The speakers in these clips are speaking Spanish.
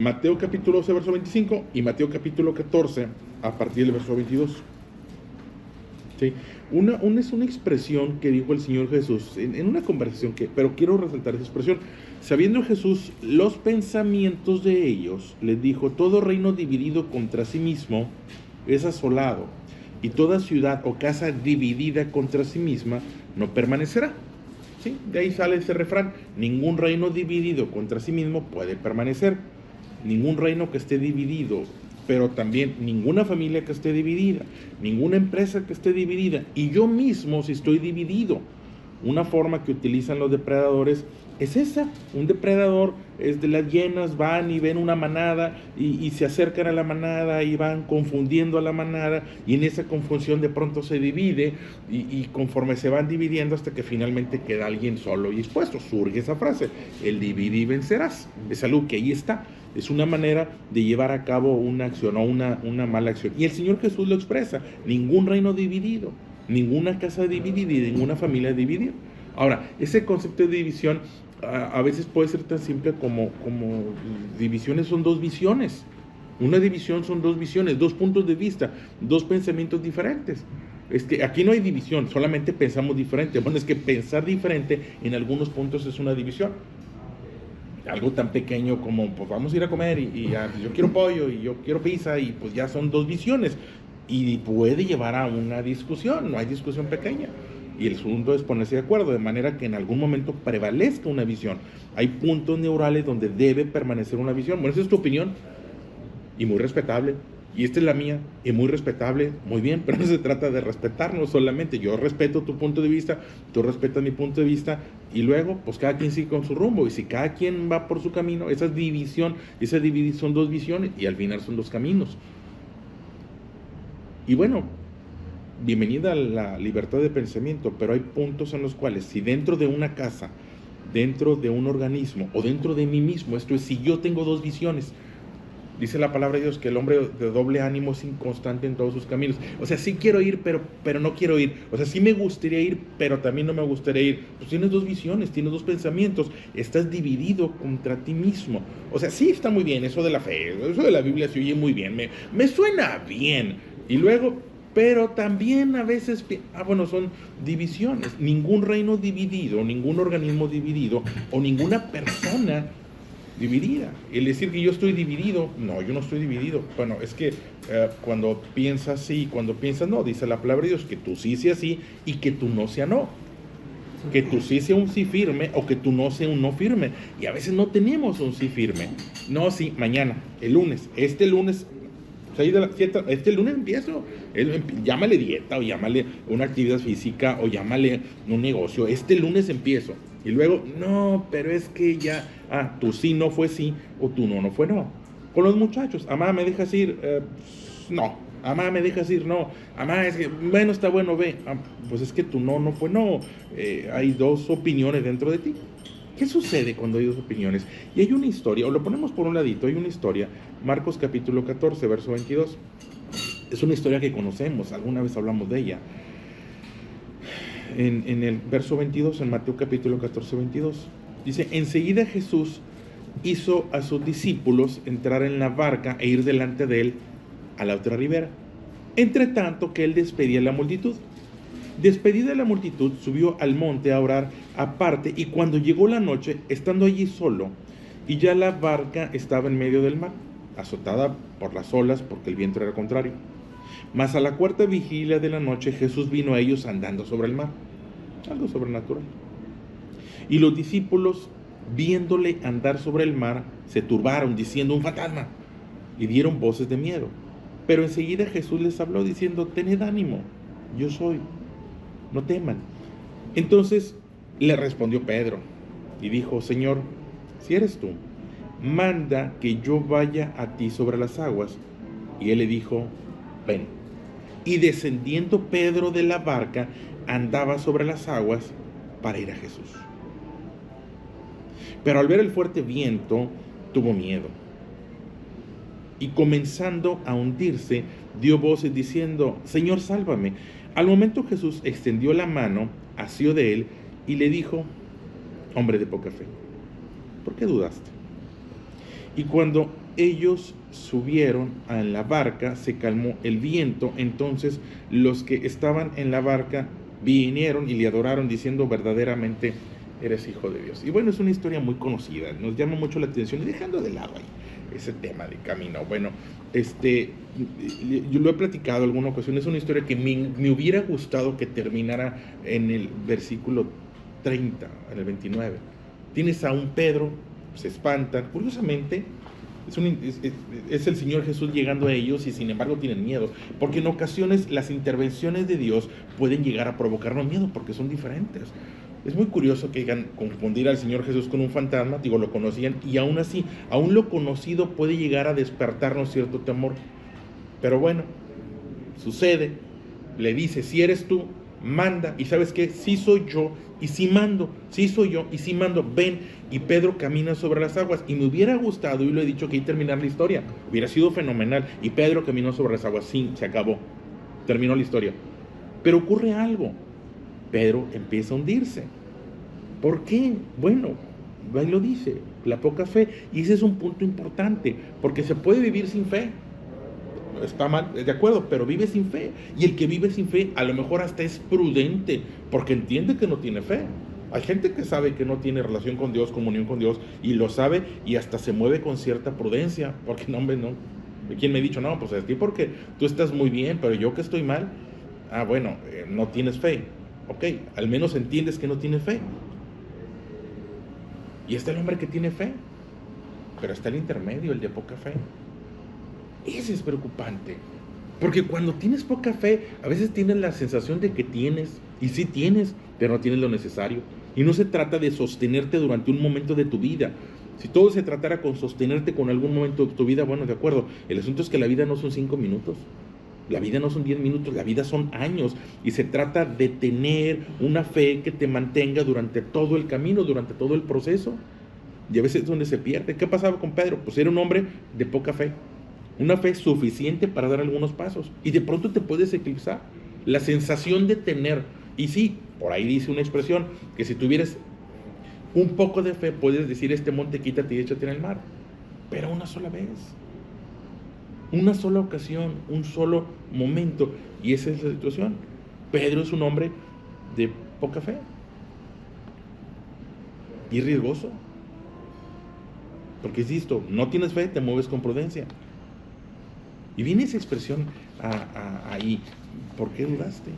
Mateo capítulo 12, verso 25 y Mateo capítulo 14 a partir del verso 22. ¿Sí? Es una expresión que dijo el Señor Jesús en una conversación, pero quiero resaltar esa expresión. Sabiendo Jesús los pensamientos de ellos, les dijo: todo reino dividido contra sí mismo es asolado, y toda ciudad o casa dividida contra sí misma no permanecerá. ¿Sí? De ahí sale ese refrán: ningún reino dividido contra sí mismo puede permanecer. Ningún reino que esté dividido, pero también ninguna familia que esté dividida, ninguna empresa que esté dividida, y yo mismo si estoy dividido. Una forma que utilizan los depredadores es esa. Un depredador es de las hienas, van y ven una manada y se acercan a la manada y van confundiendo a la manada, y en esa confusión de pronto se divide y conforme se van dividiendo hasta que finalmente queda alguien solo y expuesto. Surge esa frase: el divide y vencerás. Es algo que ahí está. Es una manera de llevar a cabo una acción o una mala acción. Y el Señor Jesús lo expresa: ningún reino dividido, ninguna casa dividida y ninguna familia dividida. Ahora, ese concepto de división a veces puede ser tan simple como divisiones son dos visiones. Una división son dos visiones, dos puntos de vista, dos pensamientos diferentes. Aquí no hay división, solamente pensamos diferente. Bueno, es que pensar diferente en algunos puntos es una división. Algo tan pequeño como, pues vamos a ir a comer yo quiero pollo y yo quiero pizza, y pues ya son dos visiones y puede llevar a una discusión. No hay discusión pequeña, y el asunto es ponerse de acuerdo de manera que en algún momento prevalezca una visión. Hay puntos neurales donde debe permanecer una visión. Bueno, esa es tu opinión y muy respetable, y esta es la mía y muy respetable, muy bien, pero no se trata de respetarnos solamente. Yo respeto tu punto de vista, tú respetas mi punto de vista, y luego pues cada quien sigue con su rumbo. Y si cada quien va por su camino, esa división son dos visiones y al final son dos caminos. Y bueno, bienvenida a la libertad de pensamiento, pero hay puntos en los cuales, si dentro de una casa, dentro de un organismo o dentro de mí mismo, esto es, si yo tengo dos visiones, dice la palabra de Dios que el hombre de doble ánimo es inconstante en todos sus caminos. O sea, sí quiero ir, pero no quiero ir. O sea, sí me gustaría ir, pero también no me gustaría ir. Pues tienes dos visiones, tienes dos pensamientos. Estás dividido contra ti mismo. O sea, sí está muy bien eso de la fe, eso de la Biblia se oye muy bien. Me suena bien. Y luego, pero también a veces, bueno, son divisiones. Ningún reino dividido, ningún organismo dividido o ninguna persona dividida. El decir que yo estoy dividido, no, yo no estoy dividido. Bueno, es que cuando piensas sí, cuando piensas no, dice la palabra de Dios que tú sí sea sí y que tú no sea no. Que tú sí sea un sí firme o que tú no sea un no firme. Y a veces no tenemos un sí firme. No, sí, mañana, el lunes, este lunes empiezo. Llámale dieta, o llámale una actividad física, o llámale un negocio. Este lunes empiezo. Y luego, no, pero es que ya, tu sí no fue sí, o tu no fue no. Con los muchachos: amá, ¿me dejas ir? No. Amá, ¿me dejas ir? No. Amá, es que, bueno, está bueno, ve. Pues es que tu no fue no. Hay dos opiniones dentro de ti. ¿Qué sucede cuando hay dos opiniones? Y hay una historia, o lo ponemos por un ladito, hay una historia, Marcos capítulo 14, verso 22. Es una historia que conocemos, alguna vez hablamos de ella. En el verso 22, en Mateo capítulo 14, 22, dice: enseguida Jesús hizo a sus discípulos entrar en la barca e ir delante de él a la otra ribera, entre tanto que él despedía a la multitud. Despedida la multitud, subió al monte a orar aparte, y cuando llegó la noche, estando allí solo, y ya la barca estaba en medio del mar, azotada por las olas, porque el viento era contrario. Mas a la cuarta vigilia de la noche, Jesús vino a ellos andando sobre el mar. Algo sobrenatural. Y los discípulos, viéndole andar sobre el mar, se turbaron, diciendo: un fantasma, y dieron voces de miedo. Pero enseguida Jesús les habló, diciendo: tened ánimo, yo soy, no teman. Entonces le respondió Pedro y dijo: Señor, si eres tú, manda que yo vaya a ti sobre las aguas. Y él le dijo: ven. Y descendiendo Pedro de la barca, andaba sobre las aguas para ir a Jesús. Pero al ver el fuerte viento, tuvo miedo, y comenzando a hundirse, dio voces diciendo: Señor, sálvame. Al momento Jesús extendió la mano, asió de él y le dijo: hombre de poca fe, ¿por qué dudaste? Y cuando ellos subieron a la barca, se calmó el viento, entonces los que estaban en la barca vinieron y le adoraron diciendo verdaderamente eres hijo de Dios. Y bueno, es una historia muy conocida, nos llama mucho la atención y dejando de lado ahí ese tema de camino. Bueno, yo lo he platicado en alguna ocasión, es una historia que me hubiera gustado que terminara en el versículo 30, en el 29. Tienes a un Pedro, se espantan, curiosamente es el Señor Jesús llegando a ellos y sin embargo tienen miedo, porque en ocasiones las intervenciones de Dios pueden llegar a provocarnos miedo porque son diferentes. Es muy curioso que digan confundir al Señor Jesús con un fantasma, digo, lo conocían, y aún así, aún lo conocido puede llegar a despertarnos cierto temor. Pero bueno, sucede, le dice, si eres tú, manda, y ¿sabes qué? Sí soy yo, y sí mando, sí soy yo, y sí mando, ven. Y Pedro camina sobre las aguas, y me hubiera gustado, y lo he dicho, que ahí terminar la historia, hubiera sido fenomenal, y Pedro caminó sobre las aguas, sí, se acabó, terminó la historia. Pero ocurre algo, Pedro empieza a hundirse. ¿Por qué? Bueno, ahí lo dice, la poca fe. Y ese es un punto importante, porque se puede vivir sin fe. Está mal, de acuerdo, pero vive sin fe. Y el que vive sin fe, a lo mejor hasta es prudente, porque entiende que no tiene fe. Hay gente que sabe que no tiene relación con Dios, comunión con Dios, y lo sabe, y hasta se mueve con cierta prudencia, porque no, hombre, no. ¿Quién me ha dicho? No, pues es que porque tú estás muy bien, pero yo que estoy mal. Ah, bueno, no tienes fe. Ok, al menos entiendes que no tienes fe. Y está el hombre que tiene fe, pero está el intermedio, el de poca fe. Ese es preocupante, porque cuando tienes poca fe, a veces tienes la sensación de que tienes, y sí tienes, pero no tienes lo necesario. Y no se trata de sostenerte durante un momento de tu vida. Si todo se tratara con sostenerte con algún momento de tu vida, bueno, de acuerdo. El asunto es que la vida no son 5 minutos. La vida no son 10 minutos, la vida son años, y se trata de tener una fe que te mantenga durante todo el camino, durante todo el proceso. Y a veces es donde se pierde. ¿Qué pasaba con Pedro? Pues era un hombre de poca fe, una fe suficiente para dar algunos pasos, y de pronto te puedes eclipsar. La sensación de tener, y sí, por ahí dice una expresión, que si tuvieras un poco de fe, puedes decir este monte quítate y échate en el mar, pero una sola vez. Una sola ocasión, un solo momento, y esa es la situación. Pedro es un hombre de poca fe y riesgoso, porque insisto, no tienes fe, te mueves con prudencia. Y viene esa expresión ahí, ¿por qué dudaste?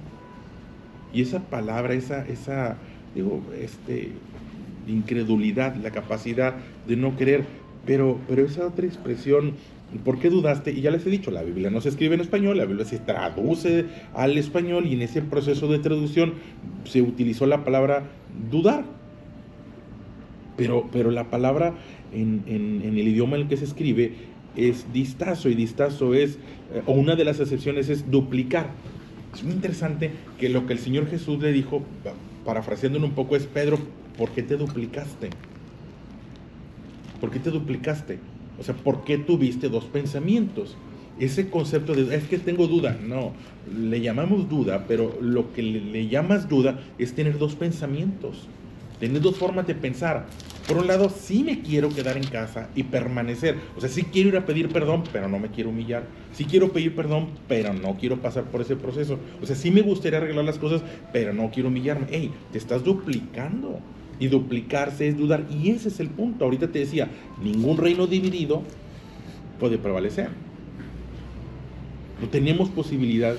Y esa palabra, esa incredulidad, la capacidad de no querer, pero esa otra expresión, ¿por qué dudaste? Y ya les he dicho, la Biblia no se escribe en español, la Biblia se traduce al español, y en ese proceso de traducción se utilizó la palabra dudar. Pero la palabra en el idioma en el que se escribe es distazo, y distazo es, o una de las acepciones es duplicar. Es muy interesante que lo que el Señor Jesús le dijo, parafraseándolo un poco, es: Pedro, ¿por qué te duplicaste? ¿Por qué te duplicaste? O sea, ¿por qué tuviste dos pensamientos? Ese concepto de, es que tengo duda, no, le llamamos duda, pero lo que le llamas duda es tener dos pensamientos, tener dos formas de pensar. Por un lado, sí me quiero quedar en casa y permanecer, o sea, sí quiero ir a pedir perdón, pero no me quiero humillar, sí quiero pedir perdón, pero no quiero pasar por ese proceso, o sea, sí me gustaría arreglar las cosas, pero no quiero humillarme. Hey, te estás duplicando, y duplicarse es dudar, y ese es el punto. Ahorita te decía, ningún reino dividido puede prevalecer. No tenemos posibilidad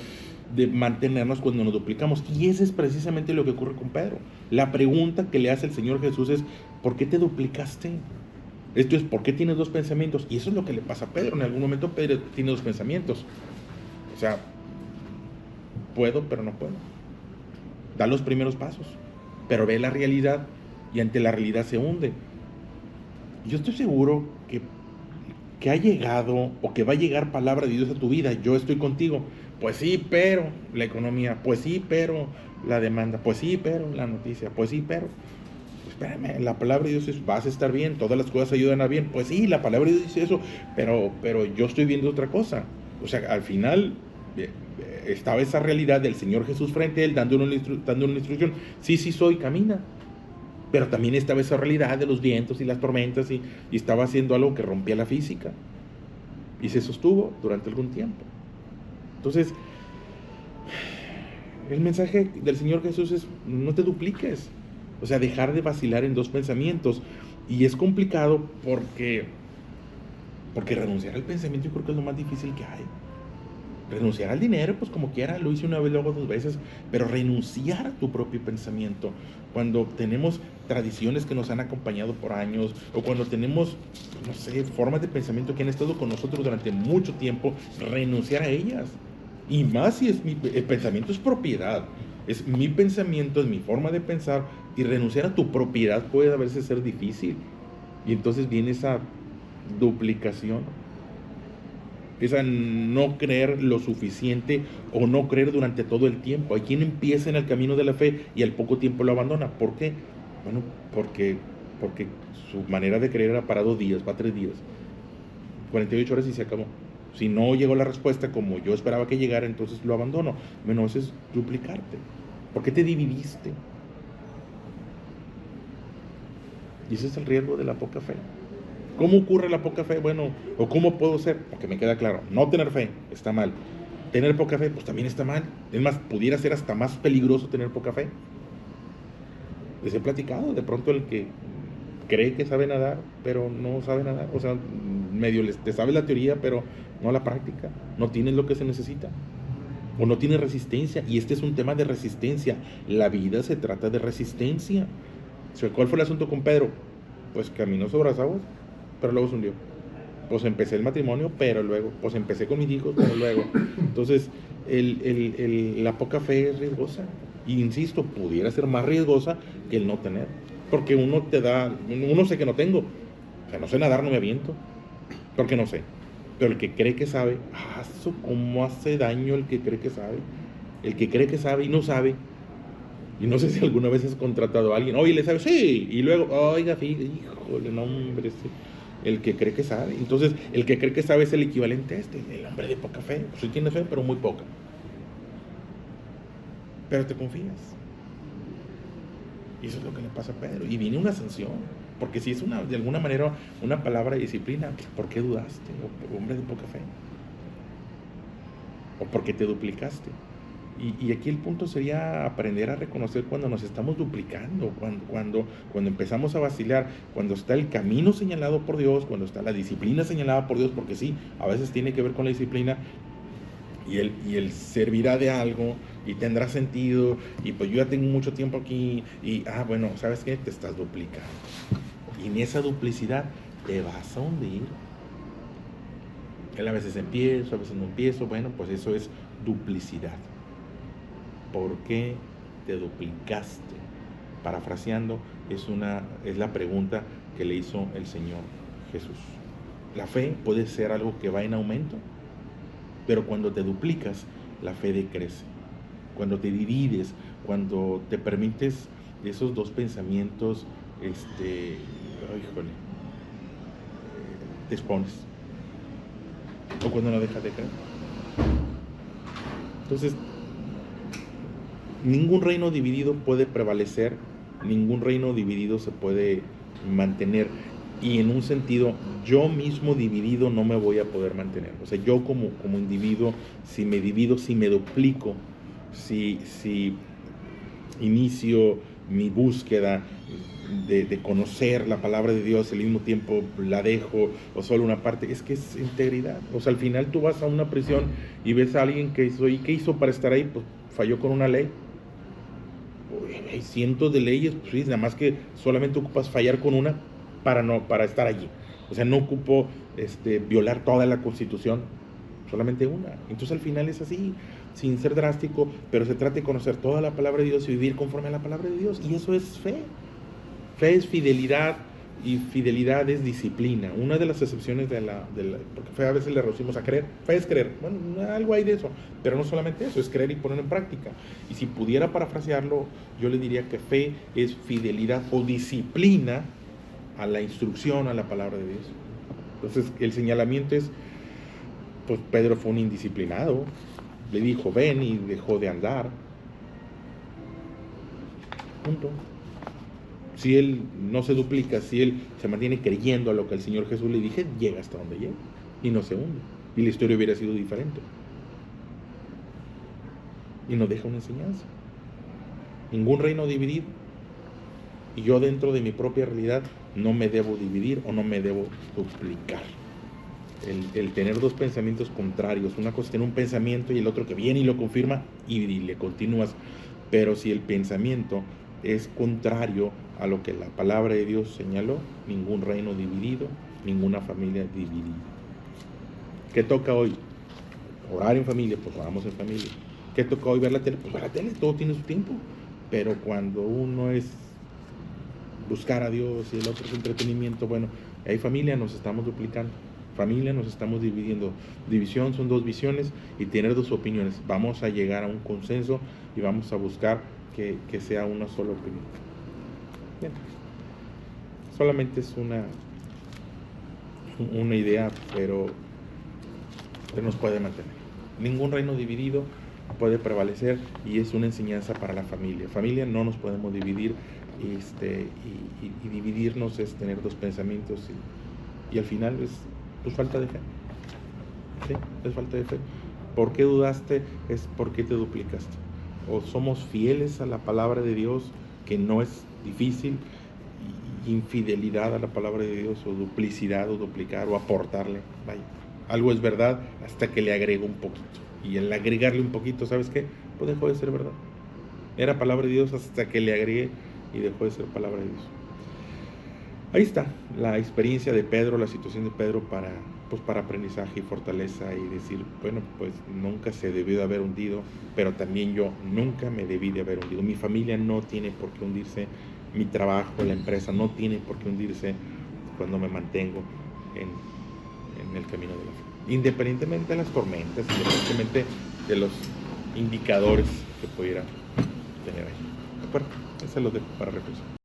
de mantenernos cuando nos duplicamos, y ese es precisamente lo que ocurre con Pedro. La pregunta que le hace el Señor Jesús es: ¿por qué te duplicaste? Esto es, ¿por qué tienes dos pensamientos? Y eso es lo que le pasa a Pedro. En algún momento Pedro tiene dos pensamientos, o sea, puedo pero no puedo. Da los primeros pasos, pero ve la realidad, y ante la realidad se hunde. Yo estoy seguro que ha llegado, o que va a llegar palabra de Dios a tu vida: yo estoy contigo. Pues sí, pero la economía, pues sí, pero la demanda, pues sí, pero la noticia, pues sí, pero, espérame, la palabra de Dios es: vas a estar bien, todas las cosas ayudan a bien. Pues sí, la palabra de Dios dice eso, pero yo estoy viendo otra cosa. O sea, al final estaba esa realidad del Señor Jesús frente a él, dando una instrucción: sí soy, camina. Pero también estaba esa realidad de los vientos y las tormentas, y estaba haciendo algo que rompía la física. y se sostuvo durante algún tiempo. Entonces, el mensaje del Señor Jesús es: no te dupliques. O sea, dejar de vacilar en dos pensamientos. Y es complicado porque renunciar al pensamiento yo creo que es lo más difícil que hay. Renunciar al dinero, pues como quiera, lo hice una vez, luego dos veces, pero renunciar a tu propio pensamiento. Cuando tenemos tradiciones que nos han acompañado por años, o cuando tenemos, no sé, formas de pensamiento que han estado con nosotros durante mucho tiempo, renunciar a ellas. Y más si el pensamiento es propiedad, es mi pensamiento, es mi forma de pensar, y renunciar a tu propiedad puede a veces ser difícil. Y entonces viene esa duplicación, esa no creer lo suficiente o no creer durante todo el tiempo. Hay quien empieza en el camino de la fe y al poco tiempo lo abandona. ¿Por qué? Bueno, porque su manera de creer era para 2 días, para 3 días, 48 horas y se acabó. Si no llegó la respuesta como yo esperaba que llegara, entonces lo abandono. Bueno, eso es duplicarte. ¿Por qué te dividiste? Y ese es el riesgo de la poca fe. ¿Cómo ocurre la poca fe? Bueno, o cómo puedo ser, porque me queda claro, no tener fe está mal. Tener poca fe, pues también está mal. Es más, pudiera ser hasta más peligroso tener poca fe. Les he platicado, de pronto el que cree que sabe nadar, pero no sabe nadar. O sea, medio te sabe la teoría, pero no la práctica. No tienes lo que se necesita. O no tiene resistencia. Y este es un tema de resistencia. La vida se trata de resistencia. ¿Cuál fue el asunto con Pedro? Pues caminó sobre las aguas, pero luego se hundió. Pues empecé el matrimonio, pero luego, pues empecé con mis hijos, pero luego. Entonces, la poca fe es riesgosa. Y insisto, pudiera ser más riesgosa que el no tener. Porque uno sé que no tengo. O sea, no sé nadar, no me aviento. Porque no sé. Pero el que cree que sabe, eso cómo hace daño el que cree que sabe. El que cree que sabe y no sabe. Y no sé si alguna vez has contratado a alguien, oye, ¿le sabes? Sí. Y luego, oiga, híjole, no, hombre, sí. El que cree que sabe. Entonces, el que cree que sabe es el equivalente a el hombre de poca fe. Pues sí tiene fe, pero muy poca. Pero te confías. Y eso es lo que le pasa a Pedro. Y viene una sanción. Porque si es de alguna manera una palabra de disciplina, ¿por qué dudaste? O hombre de poca fe. O porque te duplicaste. Y aquí el punto sería aprender a reconocer cuando nos estamos duplicando, cuando empezamos a vacilar, cuando está el camino señalado por Dios, cuando está la disciplina señalada por Dios, porque sí, a veces tiene que ver con la disciplina, y él servirá de algo, y tendrá sentido, y pues yo ya tengo mucho tiempo aquí, y bueno, ¿sabes qué? Te estás duplicando. Y en esa duplicidad te vas a hundir. Él a veces empiezo, a veces no empiezo, bueno, pues eso es duplicidad. ¿Por qué te duplicaste? Parafraseando, es la pregunta que le hizo el Señor Jesús. La fe puede ser algo que va en aumento, pero cuando te duplicas, la fe decrece. Cuando te divides, cuando te permites esos dos pensamientos, te expones. O cuando no dejas de creer. Entonces, ningún reino dividido puede prevalecer, ningún reino dividido se puede mantener. Y en un sentido, yo mismo dividido no me voy a poder mantener. O sea, yo como individuo, si me divido, si me duplico, si inicio mi búsqueda de conocer la palabra de Dios, al mismo tiempo la dejo, o solo una parte, es que es integridad. O sea, al final tú vas a una prisión y ves a alguien que hizo, ¿y qué hizo para estar ahí? Pues falló con una ley. Hay cientos de leyes, pues sí, nada más que solamente ocupas fallar con una para estar allí. O sea, no ocupo violar toda la Constitución, solamente una. Entonces al final es así, sin ser drástico, pero se trata de conocer toda la palabra de Dios y vivir conforme a la palabra de Dios. Y eso es fe. Fe es fidelidad, y fidelidad es disciplina. Una de las excepciones porque fe a veces le reducimos a creer. Fe es creer. Bueno, algo hay de eso, pero no solamente eso, es creer y ponerlo en práctica. Y si pudiera parafrasearlo, yo le diría que fe es fidelidad o disciplina a la instrucción, a la palabra de Dios. Entonces el señalamiento es, pues Pedro fue un indisciplinado, le dijo ven y dejó de andar, punto. Si él no se duplica, si él se mantiene creyendo a lo que el Señor Jesús le dije, llega hasta donde llega. y no se hunde. Y la historia hubiera sido diferente. Y nos deja una enseñanza. Ningún reino dividido. Y yo dentro de mi propia realidad no me debo dividir o no me debo duplicar. El tener dos pensamientos contrarios, una cosa es tener un pensamiento y el otro que viene y lo confirma y le continúas, pero si el pensamiento es contrario a lo que la palabra de Dios señaló, ningún reino dividido, ninguna familia dividida. ¿Qué toca hoy? Orar en familia, pues oramos en familia. ¿Qué toca hoy? Ver la tele, pues ver la tele, todo tiene su tiempo, pero cuando uno es buscar a Dios y el otro es entretenimiento, bueno, hay familia, nos estamos duplicando. Familia, nos estamos dividiendo. División son dos visiones y tener dos opiniones. Vamos a llegar a un consenso y vamos a buscar que sea una sola opinión. Bien. Solamente es una idea, pero nos puede mantener. Ningún reino dividido puede prevalecer y es una enseñanza para la familia. Familia, no nos podemos dividir y dividirnos es tener dos pensamientos y al final es pues falta de fe. ¿Sí? Es falta de fe. ¿Por qué dudaste? Es porque te duplicaste. O somos fieles a la palabra de Dios, que no es difícil, infidelidad a la palabra de Dios, o duplicidad, o duplicar, o aportarle. Vaya, algo es verdad hasta que le agrego un poquito. Y el agregarle un poquito, ¿sabes qué? Pues dejó de ser verdad. Era palabra de Dios hasta que le agregué y dejó de ser palabra de Dios. Ahí está la experiencia de Pedro, la situación de Pedro para aprendizaje y fortaleza y decir, bueno, pues nunca se debió de haber hundido, pero también yo nunca me debí de haber hundido. Mi familia no tiene por qué hundirse, mi trabajo, la empresa no tiene por qué hundirse cuando me mantengo en el camino de la fe. Independientemente de las tormentas, independientemente de los indicadores que pudiera tener ahí. ¿De acuerdo? Eso lo dejo para reflexión.